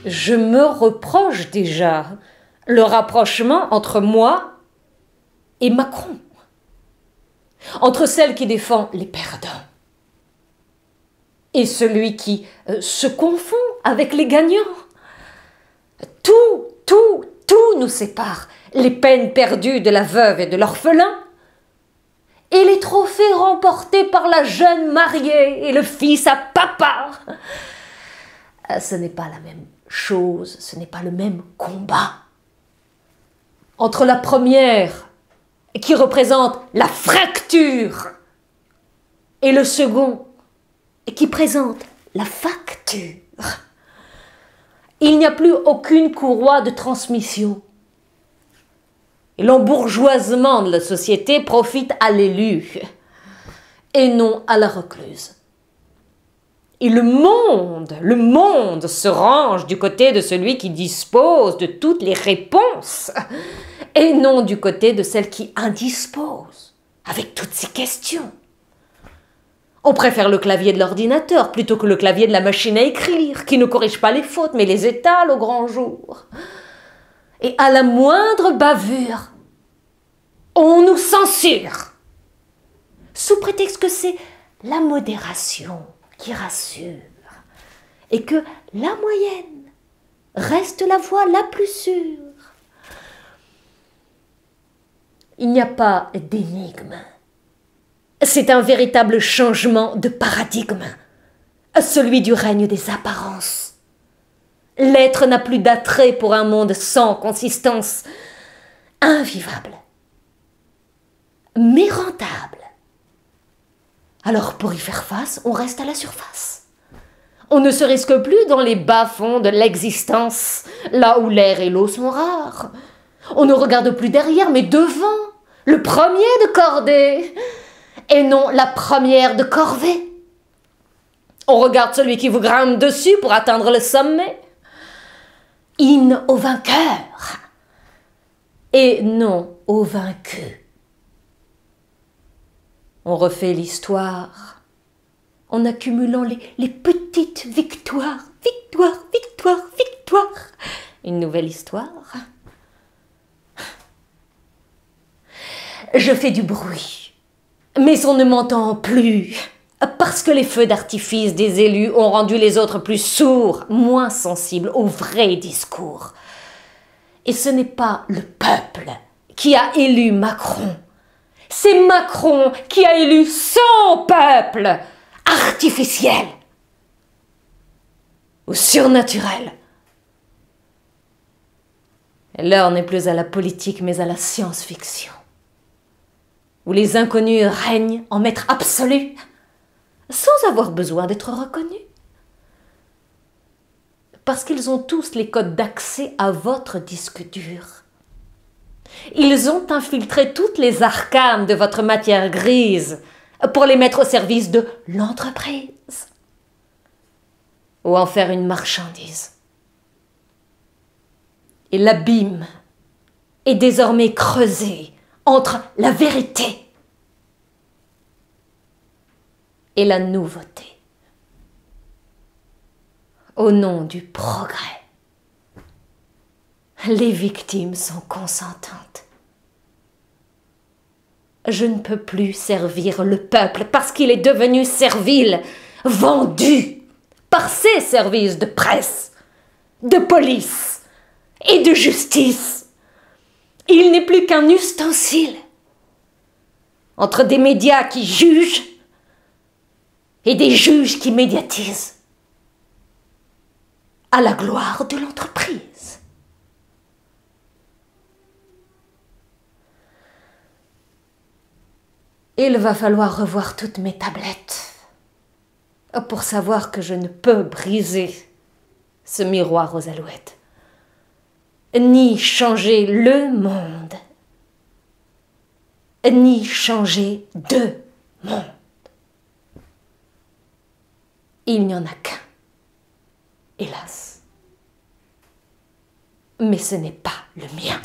Je me reproche déjà le rapprochement entre moi et Macron, entre celle qui défend les perdants et celui qui se confond avec les gagnants. Tout nous sépare. Les peines perdues de la veuve et de l'orphelin, et les trophées remportés par la jeune mariée et le fils à papa. Ce n'est pas la même chose, ce n'est pas le même combat. Entre la première, qui représente la fracture, et le second, qui présente la facture. Il n'y a plus aucune courroie de transmission. Et l'embourgeoisement de la société profite à l'élu et non à la recluse. Et le monde se range du côté de celui qui dispose de toutes les réponses et non du côté de celle qui indispose avec toutes ces questions. On préfère le clavier de l'ordinateur plutôt que le clavier de la machine à écrire, qui ne corrige pas les fautes, mais les étale au grand jour. Et à la moindre bavure, on nous censure, sous prétexte que c'est la modération qui rassure, et que la moyenne reste la voie la plus sûre. Il n'y a pas d'énigme. C'est un véritable changement de paradigme, celui du règne des apparences. L'être n'a plus d'attrait pour un monde sans consistance, invivable, mais rentable. Alors pour y faire face, on reste à la surface. On ne se risque plus dans les bas-fonds de l'existence, là où l'air et l'eau sont rares. On ne regarde plus derrière, mais devant, le premier de cordée, et non la première de corvée. On regarde celui qui vous grimpe dessus pour atteindre le sommet. In au vainqueur, et non au vaincu. On refait l'histoire en accumulant les petites victoires. Victoire. Une nouvelle histoire. Je fais du bruit, mais on ne m'entend plus, parce que les feux d'artifice des élus ont rendu les autres plus sourds, moins sensibles au vrai discours. Et ce n'est pas le peuple qui a élu Macron, c'est Macron qui a élu son peuple, artificiel ou surnaturel. L'heure n'est plus à la politique, mais à la science-fiction, où les inconnus règnent en maîtres absolus, sans avoir besoin d'être reconnus. Parce qu'ils ont tous les codes d'accès à votre disque dur. Ils ont infiltré toutes les arcanes de votre matière grise pour les mettre au service de l'entreprise ou en faire une marchandise. Et l'abîme est désormais creusé entre la vérité et la nouveauté. Au nom du progrès, les victimes sont consentantes. Je ne peux plus servir le peuple parce qu'il est devenu servile, vendu par ses services de presse, de police et de justice. Il n'est plus qu'un ustensile entre des médias qui jugent et des juges qui médiatisent, à la gloire de l'entreprise. Il va falloir revoir toutes mes tablettes pour savoir que je ne peux briser ce miroir aux alouettes, ni changer le monde, ni changer de monde. Il n'y en a qu'un, hélas. Mais ce n'est pas le mien.